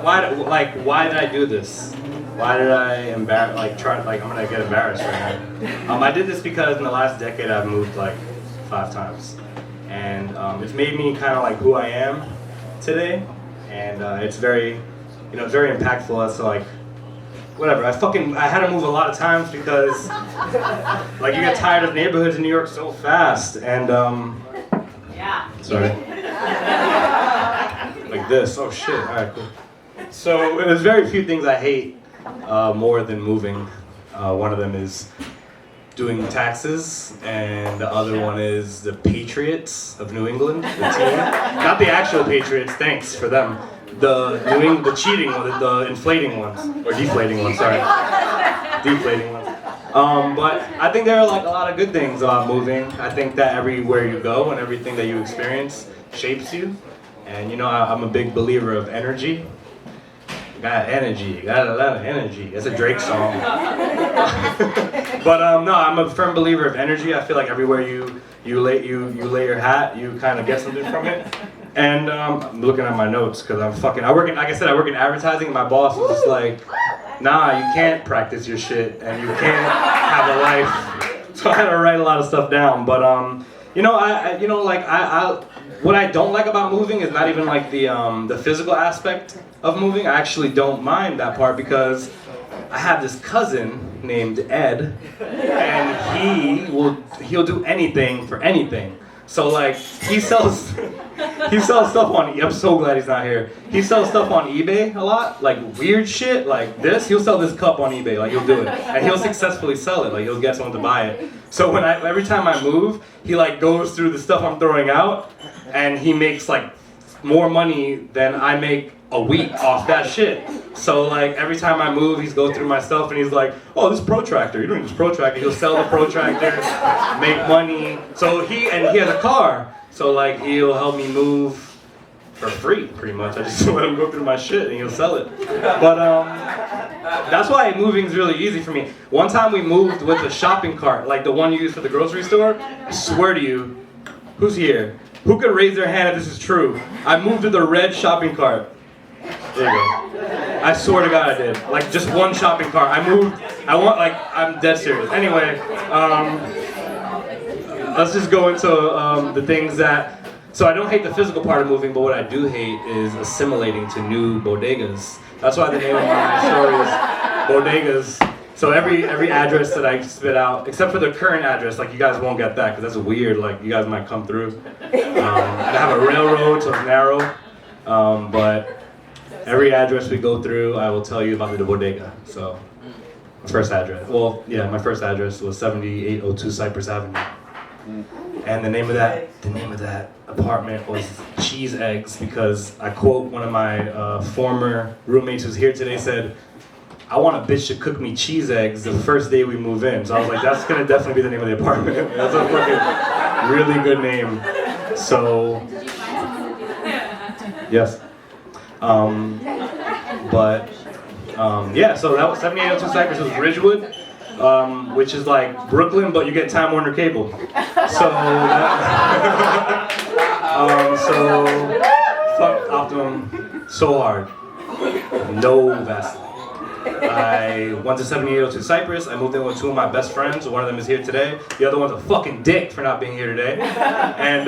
why did I do this? Why did I I'm gonna get embarrassed right now. I did this because in the last decade I've moved like 5 times. And it's made me kind of like who I am today. And it's very, it's very impactful as to like, whatever. I had to move a lot of times because like you get tired of neighborhoods in New York so fast. And yeah. Sorry. Like this. Oh shit. All right, cool. So there's very few things I hate more than moving. One of them is doing taxes, and the other one is the Patriots of New England, the team. Not the actual Patriots, thanks for them. The cheating ones, the inflating ones, or deflating ones, sorry. Deflating ones. But I think there are like a lot of good things about moving. I think that everywhere you go and everything that you experience shapes you. And I'm a big believer of energy. Got energy, got a lot of energy. It's a Drake song. But no, I'm a firm believer of energy. I feel like everywhere you lay your hat, you kind of get something from it. And I'm looking at my notes because I work in advertising. And my boss was just like, nah, you can't practice your shit and you can't have a life. So I had to write a lot of stuff down. But what I don't like about moving is not even like the physical aspect of moving. I actually don't mind that part because I have this cousin named Ed, and he'll do anything for anything. So like he sells stuff on. I'm so glad he's not here. He sells stuff on eBay a lot, like weird shit like this. He'll sell this cup on eBay, like he'll do it, and he'll successfully sell it. Like he'll get someone to buy it. So every time I move, he like goes through the stuff I'm throwing out, and he makes like more money than I make a week off that shit. So like every time I move, he's going through my stuff and he's like, oh, this protractor, you don't need this protractor. He'll sell the protractor, make money. So he has a car. So like he'll help me move for free, pretty much. I just let him go through my shit and he'll sell it. But that's why moving is really easy for me. One time we moved with a shopping cart, like the one you use for the grocery store. I swear to you, who's here? Who could raise their hand if this is true? I moved with a red shopping cart. There you go. I swear to God I did. Like just one shopping cart. I'm dead serious. Anyway, let's just go into the things that, so I don't hate the physical part of moving, but what I do hate is assimilating to new bodegas. That's why the name of my story is Bodegas. So every address that I spit out, except for the current address, like you guys won't get that because that's weird, like you guys might come through. I have a railroad, so it's narrow, but every address we go through, I will tell you about the bodega. So, my first address. Well, yeah, my first address was 7802 Cypress Avenue. And the name of that apartment was Cheese Eggs because I quote one of my former roommates who's here today said, I want a bitch to cook me cheese eggs the first day we move in. So I was like, that's gonna definitely be the name of the apartment. That's a fucking really good name. So, yes. Yeah, so that was 7802 Cypress. It was Ridgewood, which is like Brooklyn, but you get Time Warner Cable. So, fuck Optimum so hard. No Vaseline. I went to 7802 Cypress. I moved in with 2 of my best friends. One of them is here today. The other one's a fucking dick for not being here today. And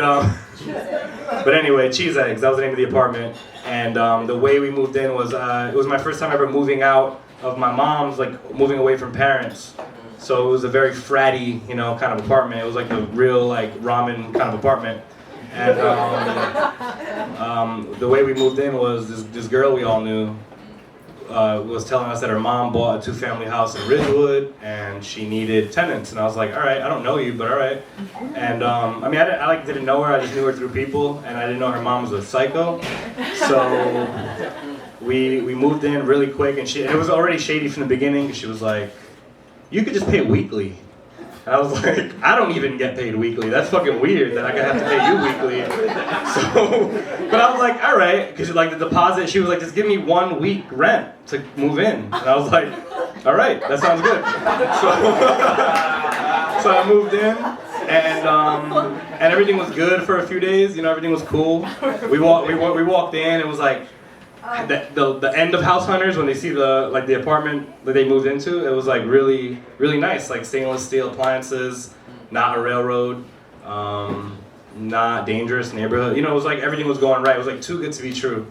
but anyway, Cheese Eggs. That was the name of the apartment. And the way we moved in was it was my first time ever moving out of my mom's, like moving away from parents. So it was a very fratty, kind of apartment. It was like a real like ramen kind of apartment. And the way we moved in was this girl we all knew was telling us that her mom bought a 2-family house in Ridgewood and she needed tenants. And I was like, all right, I don't know you, but all right. And I didn't know her. I just knew her through people, and I didn't know her mom was a psycho. So we moved in really quick, and it was already shady from the beginning. She was like, you could just pay weekly. And I was like, I don't even get paid weekly. That's fucking weird that I could have to pay you weekly. So, but I was like, all right, because like the deposit, she was like, just give me 1 week rent to move in. And I was like, all right, that sounds good. So I moved in, and everything was good for a few days. Everything was cool. We walked in. It was like the end of House Hunters, when they see the apartment that they moved into, it was like really nice, like stainless steel appliances, not a railroad, not dangerous neighborhood. You know, it was like everything was going right. It was like too good to be true,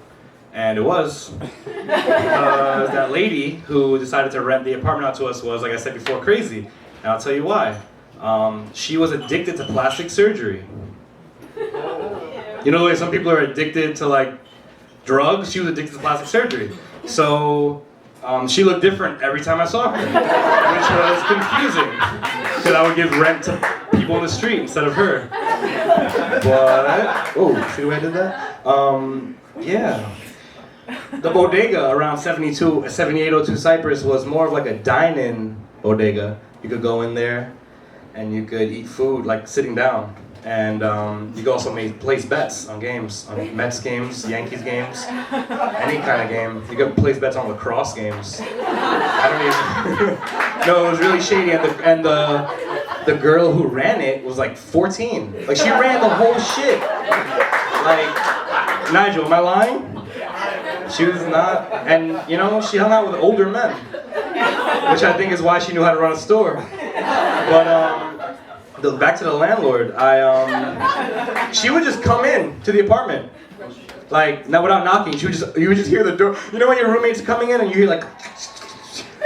and it was. That lady who decided to rent the apartment out to us was, like I said before, crazy, and I'll tell you why. She was addicted to plastic surgery. You know, like some people are addicted to like drugs. She was addicted to plastic surgery. So she looked different every time I saw her, which was confusing because I would give rent to people on the street instead of her. But oh, see the way I did that? Yeah. The bodega around 7802 Cypress was more of like a dine-in bodega. You could go in there and you could eat food like sitting down. And you could also place bets on games, on Mets games, Yankees games, any kind of game. You could place bets on lacrosse games. I don't even. No, it was really shady. And the girl who ran it was like 14. Like she ran the whole shit. Like, Nigel, am I lying? She was not. And you know, she hung out with older men, which I think is why she knew how to run a store. But back to the landlord, she would just come in to the apartment, like, not without knocking. You would just hear the door. You know when your roommate's coming in and you hear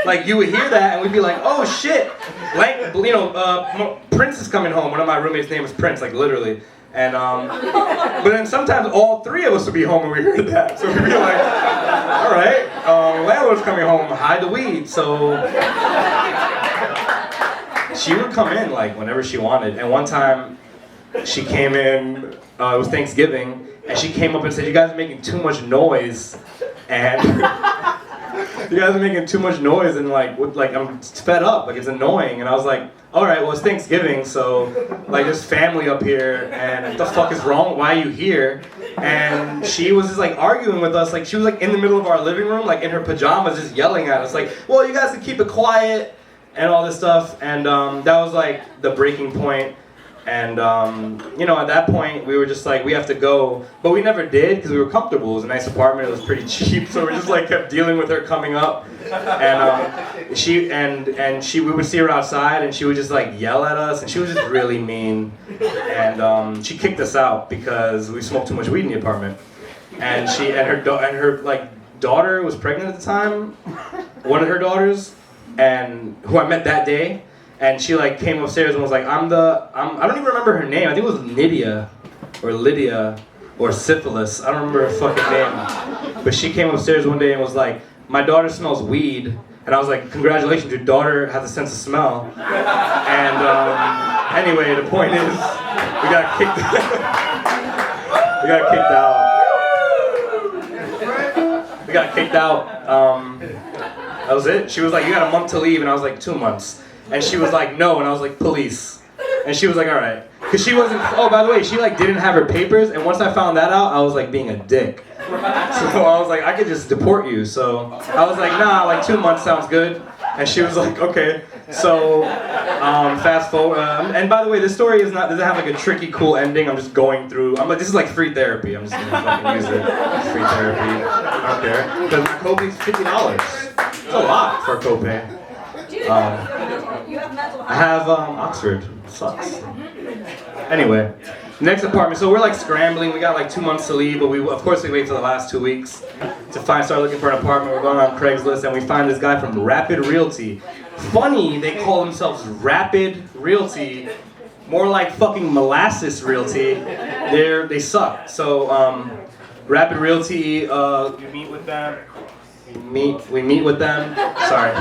like you would hear that and we'd be like, oh shit, like, you know, Prince is coming home. One of my roommates' name is Prince, like literally. And but then sometimes all three of us would be home and we heard that. So we'd be like, all right, landlord's coming home, hide the weed. So she would come in like whenever she wanted, and one time she came in, it was Thanksgiving, and she came up and said, you guys are making too much noise, and you guys are making too much noise, and like I'm fed up, like it's annoying. And I was like, alright, well it's Thanksgiving, so like there's family up here, and what the fuck is wrong, why are you here? And she was just like arguing with us, like she was like in the middle of our living room, like in her pajamas, just yelling at us, like, well you guys can keep it quiet, and all this stuff. And that was like the breaking point. And you know, at that point we were just like, we have to go, but we never did because we were comfortable. It was a nice apartment, it was pretty cheap, so we just like kept dealing with her coming up. And we would see her outside and she would just like yell at us, and she was just really mean. And she kicked us out because we smoked too much weed in the apartment. And her like daughter was pregnant at the time, one of her daughters, and who I met that day, and she like came upstairs and was like, I don't even remember her name. I think it was Lydia or Syphilis. I don't remember her fucking name. But she came upstairs one day and was like, my daughter smells weed. And I was like, congratulations, your daughter has a sense of smell. And anyway, the point is, we got kicked out. We got kicked out. That was it. She was like, you got a month to leave, and I was like, 2 months. And she was like, no, and I was like, police. And she was like, all right. Because she wasn't, oh, by the way, she like didn't have her papers, and once I found that out, I was like being a dick. So I was like, I could just deport you. So I was like, nah, like 2 months sounds good. And she was like, okay. So fast forward, and by the way, this story doesn't have like a tricky, cool ending. I'm just going through, I'm like, this is like free therapy. I'm just gonna fucking use it. It's free therapy. I don't care. Because my copay's $50. It's a lot for a copay. I have Oxford. Sucks. Anyway, next apartment. So we're like scrambling. We got like 2 months to leave, but of course we wait till the last 2 weeks to start looking for an apartment. We're going on Craigslist and we find this guy from Rapid Realty. Funny, they call themselves Rapid Realty. More like fucking Molasses Realty. They suck. So Rapid Realty, we meet with them. We meet with them. Sorry.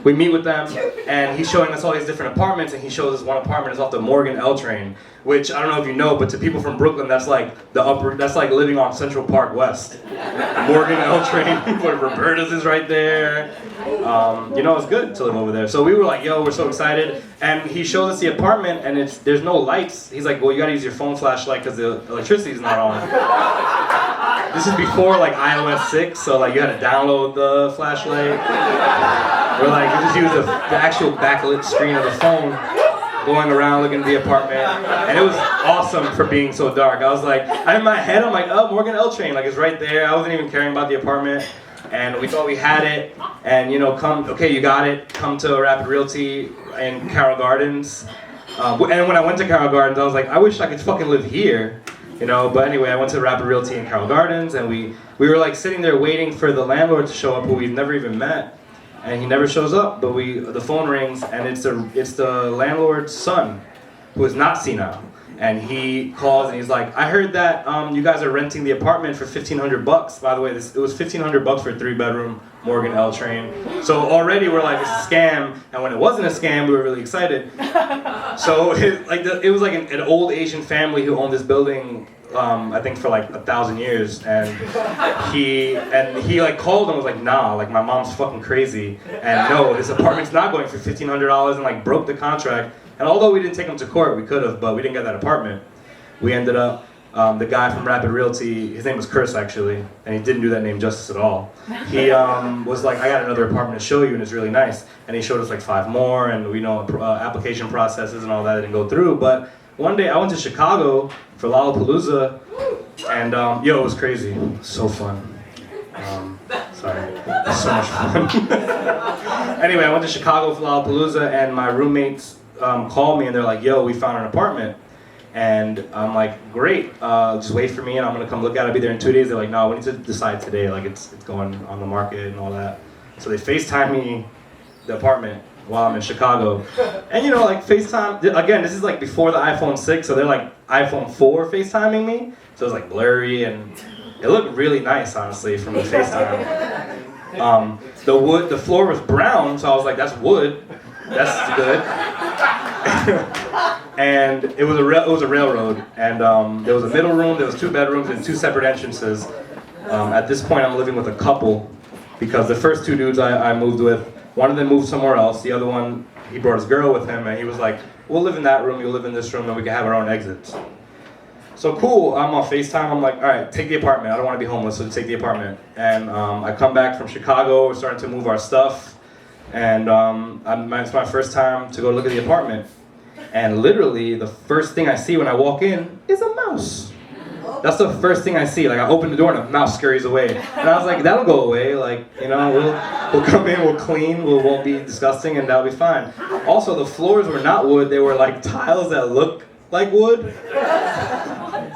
We meet with them, and he's showing us all these different apartments, and he shows us one apartment is off the Morgan L train, which I don't know if you know, but to people from Brooklyn, that's like that's like living on Central Park West. Morgan L train, where Roberta's is right there. You know, it's good to live over there. So we were like, yo, we're so excited. And he shows us the apartment, and there's no lights. He's like, well, you gotta use your phone flashlight because the electricity's not on. This is before like iOS 6, so like you had to download the flashlight. We're like, you just use the actual backlit screen of the phone. going around looking at the apartment, and it was awesome for being so dark. I was like, in my head, I'm like, oh, Morgan L train, like it's right there. I wasn't even caring about the apartment, and we thought we had it, and you know, okay, you got it, come to Rapid Realty in Carroll Gardens. And when I went to Carroll Gardens, I was like, I wish I could fucking live here, you know. But anyway, I went to Rapid Realty in Carroll Gardens, and we were like sitting there waiting for the landlord to show up, who we've never even met. And he never shows up, but the phone rings, and it's the landlord's son, who is not senile. And he calls and he's like, I heard that you guys are renting the apartment for $1,500. By the way, it was $1,500 for a 3-bedroom Morgan L train. So already we're like, it's a scam. And when it wasn't a scam, we were really excited. So it was like an old Asian family who owned this building. I think for like 1,000 years, and he like called and was like, nah, like my mom's fucking crazy, and no, this apartment's not going for $1,500, and like broke the contract. And although we didn't take him to court, we could have, but we didn't get that apartment. We ended up, the guy from Rapid Realty, his name was Chris actually, and he didn't do that name justice at all. He was like, I got another apartment to show you, and it's really nice. And he showed us like 5 more, and we know application processes and all that didn't go through. But one day I went to Chicago for Lollapalooza, and yo, it was crazy, so fun. Sorry, it was so much fun. Anyway, I went to Chicago for Lollapalooza, and my roommates called me, and they're like, yo, we found an apartment. And I'm like, great, just wait for me, and I'm gonna come look at it. I'll be there in 2 days. They're like, no, we need to decide today, like it's going on the market and all that. So they FaceTime me the apartment while I'm in Chicago. And you know, like FaceTime, again, this is like before the iPhone 6, so they're like iPhone 4 FaceTiming me. So it was like blurry, and it looked really nice, honestly, from the FaceTime. The floor was brown, so I was like, that's wood, that's good. And it was a railroad, and there was a middle room, there was 2 bedrooms and 2 separate entrances. At this point, I'm living with a couple, because the first 2 dudes I moved with, one of them moved somewhere else, the other one, he brought his girl with him, and he was like, we'll live in that room, you'll live in this room, and we can have our own exits. So cool, I'm on FaceTime, I'm like, all right, take the apartment, I don't want to be homeless, so take the apartment. And I come back from Chicago, we're starting to move our stuff, and it's my first time to go look at the apartment. And literally, the first thing I see when I walk in is a mouse. That's the first thing I see. Like, I open the door and a mouse scurries away. And I was like, that'll go away. Like, you know, we'll come in, we'll clean, we won't be disgusting, and that'll be fine. Also, the floors were not wood. They were like tiles that look like wood.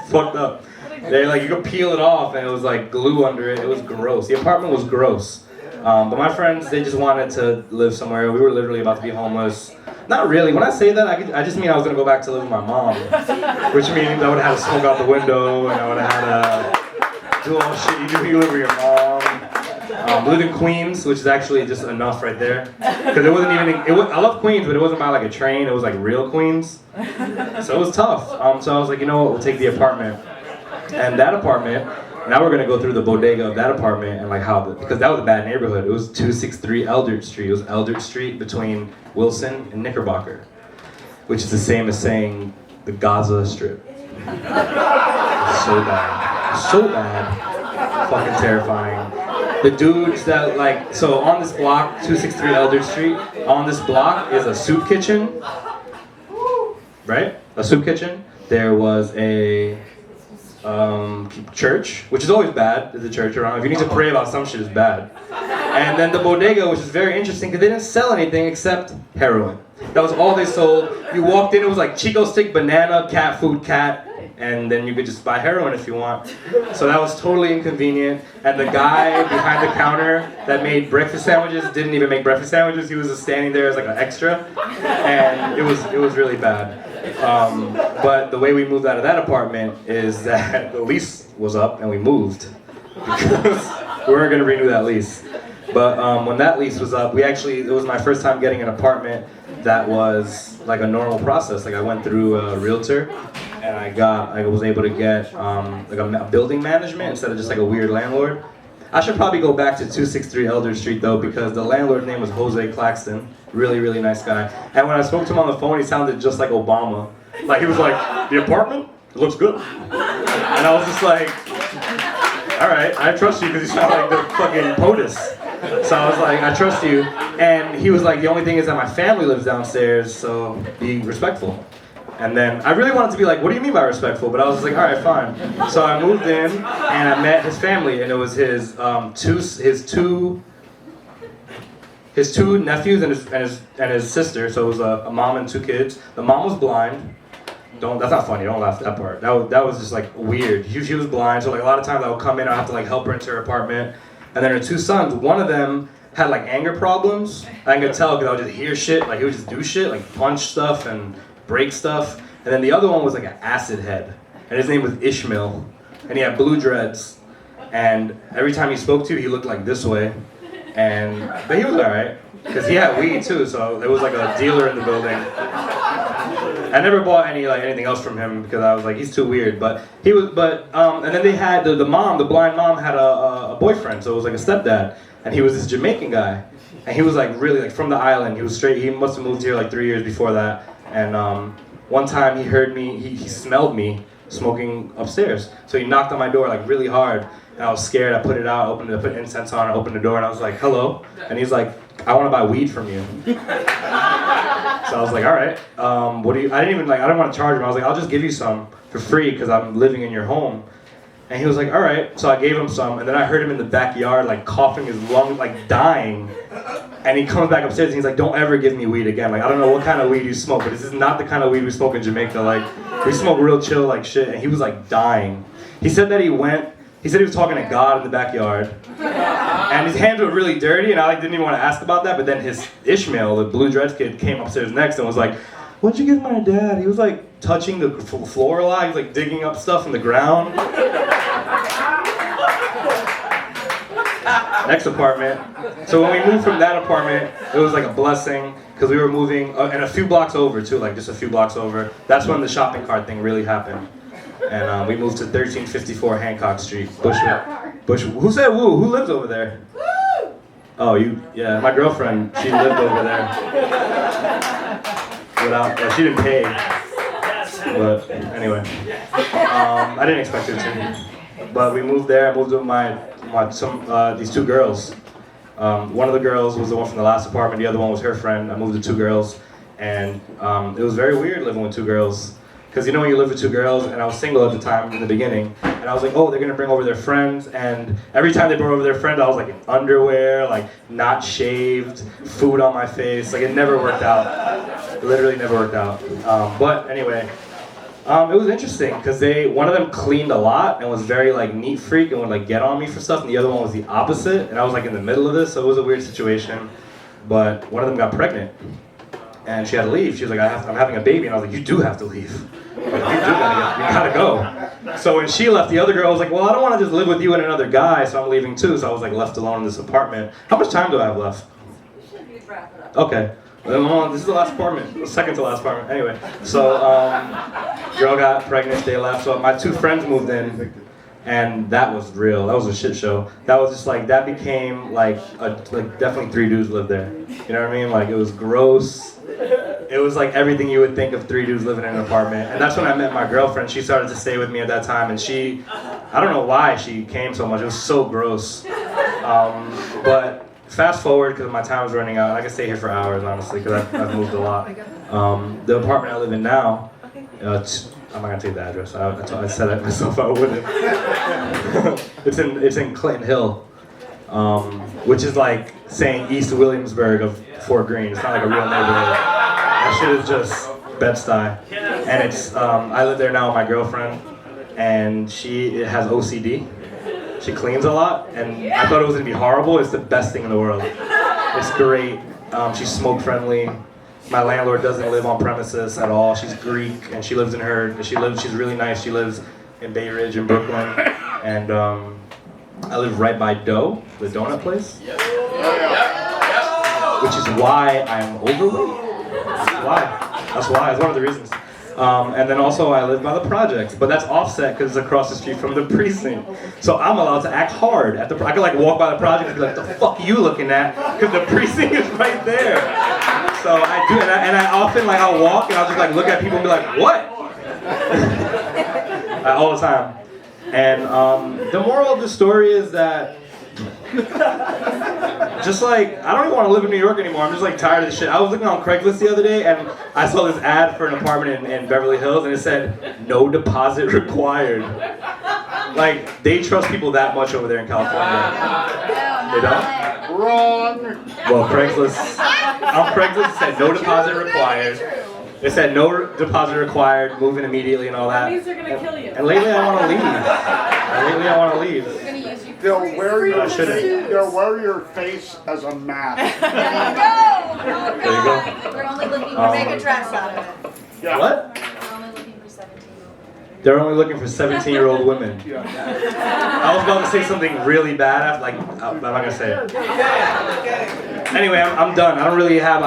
Fucked up. They like, you could peel it off and it was like glue under it. It was gross. The apartment was gross. But my friends, they just wanted to live somewhere. We were literally about to be homeless. Not really. When I say that, I just mean I was going to go back to live with my mom. Which means I would have had to smoke out the window, and I would have had to do all shit you live with your mom. Live in Queens, which is actually just enough right there. Because it wasn't even, I love Queens, but it wasn't by like a train. It was like real Queens. So it was tough. So I was like, you know what, we'll take the apartment. And that apartment, now we're gonna go through the bodega of that apartment and like because that was a bad neighborhood. It was 263 Eldridge Street. It was Eldridge Street between Wilson and Knickerbocker, which is the same as saying the Gaza Strip. So bad, fucking terrifying. The dudes that like, so on this block, 263 Eldridge Street, on this block is a soup kitchen, right? A soup kitchen. There was a church, which is always bad. There's a church around. If you need to pray about some shit, it's bad. And then the bodega, which is very interesting because they didn't sell anything except heroin. That was all they sold. You walked in, it was like Chico stick, banana, cat food, cat, and then you could just buy heroin if you want. So that was totally inconvenient. And the guy behind the counter that made breakfast sandwiches didn't even make breakfast sandwiches. He was just standing there as like an extra, and it was really bad. But the way we moved out of that apartment is that the lease was up and we moved because we weren't going to renew that lease. But when that lease was up, it was my first time getting an apartment that was like a normal process. Like I went through a realtor and I was able to get like a building management instead of just like a weird landlord. I should probably go back to 263 Eldridge Street though, because the landlord's name was Jose Claxton. Really, really nice guy. And when I spoke to him on the phone, he sounded just like Obama. Like he was like, the apartment? It looks good. And I was just like, all right, I trust you because you sound like the fucking POTUS. So I was like, I trust you. And he was like, the only thing is that my family lives downstairs, so be respectful. And then I really wanted to be like, what do you mean by respectful? But I was just like, all right, fine. So I moved in and I met his family, and it was his two nephews and his sister. So it was a mom and 2 kids. The mom was blind. That's not funny. Don't laugh at that part. That was just like weird. She was blind, so like a lot of times I would come in, I have to like help her into her apartment. And then her 2 sons, one of them had like anger problems. I could tell because I would just hear shit, like he would just do shit, like punch stuff and break stuff. And then the other one was like an acid head, and his name was Ishmael, and he had blue dreads. And every time he spoke to you, he looked like this way. But he was alright, because he had weed too, so there was like a dealer in the building. I never bought anything else from him because I was like, he's too weird. And then they had the blind mom had a boyfriend, so it was like a stepdad, and he was this Jamaican guy, and he was like really like from the island. He was straight. He must have moved here like 3 years before that. And one time he heard me, he smelled me smoking upstairs, so he knocked on my door like really hard. And I was scared. I put it out, I put incense on, I opened the door, and I was like, hello. And he's like, I want to buy weed from you. So I was like, all right. I didn't want to charge him. I was like, I'll just give you some for free because I'm living in your home. And he was like, all right. So I gave him some, and then I heard him in the backyard like coughing his lungs, like dying. And he comes back upstairs and he's like, don't ever give me weed again. Like, I don't know what kind of weed you smoke, but this is not the kind of weed we smoke in Jamaica. Like, we smoke real chill like shit. And he was like dying. He said he was talking to God in the backyard. And his hands were really dirty, and I didn't even want to ask about that. But then his Ishmael, the blue dreads kid, came upstairs next and was like, what'd you give my dad? He was like touching the floor a lot. He was like digging up stuff in the ground. Next apartment. So when we moved from that apartment, it was like a blessing because we were moving, and a few blocks over too, like just a few blocks over. That's when the shopping cart thing really happened. And we moved to 1354 Hancock Street, Bushwick. Who said woo? Who lives over there? Oh, yeah, my girlfriend, she lived over there. She didn't pay. But anyway, I didn't expect her to. But we moved there. I moved with these 2 girls. One of the girls was the one from the last apartment. The other one was her friend. I moved with 2 girls, and it was very weird living with 2 girls. Because when you live with 2 girls, and I was single at the time in the beginning, and I was like, oh, they're gonna bring over their friends, and every time they brought over their friend, I was like in underwear, like not shaved, food on my face, like it never worked out. It literally never worked out. But anyway, it was interesting because one of them cleaned a lot and was very like neat freak and would like get on me for stuff, and the other one was the opposite, and I was like in the middle of this, so it was a weird situation. But one of them got pregnant, and she had to leave. She was like, I'm having a baby, and I was like, you do have to leave. Like, you gotta go. So when she left, the other girl was like, well, I don't want to just live with you and another guy, so I'm leaving too. So I was like left alone in this apartment. How much time do I have left? You should wrap it up. Okay. This is the last apartment, the second to last apartment. Anyway, so girl got pregnant, they left. So my 2 friends moved in, and that was real. That was a shit show. That was just like, that became like definitely 3 dudes lived there. You know what I mean? Like, it was gross. It was like everything you would think of 3 dudes living in an apartment. And that's when I met my girlfriend. She started to stay with me at that time, and I don't know why she came so much. It was so gross. But fast forward, because my time was running out. I could stay here for hours, honestly, because I've moved a lot. The apartment I live in now, I'm not gonna take the address. I said it myself. I wouldn't. It's in Clinton Hill, which is like saying East Williamsburg of Fort Greene. It's not like a real neighborhood. That shit is just Bed-Stuy. And it's I live there now with my girlfriend, and she has OCD. She cleans a lot, and I thought it was gonna be horrible. It's the best thing in the world. It's great. She's smoke friendly. My landlord doesn't live on premises at all. She's Greek, and she lives she's really nice. She lives in Bay Ridge in Brooklyn, and I live right by Dough, the donut place, which is why I'm overweight. That's why. It's one of the reasons. And then also I live by the projects, but that's offset because it's across the street from the precinct. So I'm allowed to act hard at I could like walk by the project and be like, the fuck are you looking at? Because the precinct is right there. So I do, and I often like I'll walk and I'll just like look at people and be like, what? All the time. And the moral of the story is that just like, I don't even want to live in New York anymore. I'm just like tired of this shit. I was looking on Craigslist the other day and I saw this ad for an apartment in Beverly Hills and it said, no deposit required. Like, they trust people that much over there in California. They don't? Wrong. Well, Craigslist, on Craigslist it said no deposit required. It said no deposit required, moving immediately and all that. That means they're gonna kill you. And lately I want to leave. They're gonna use you. They'll wear your I shouldn't. they'll wear your face as a mask. There you go. Oh, There you go. God. We're only looking Oh. to make a dress out of it. Yeah. What? We're only looking for 17-year-olds. They're only looking for 17-year-old women. Yeah. I was about to say something really bad, after, like, but I'm not gonna say it. Anyway, I'm done. I don't really have,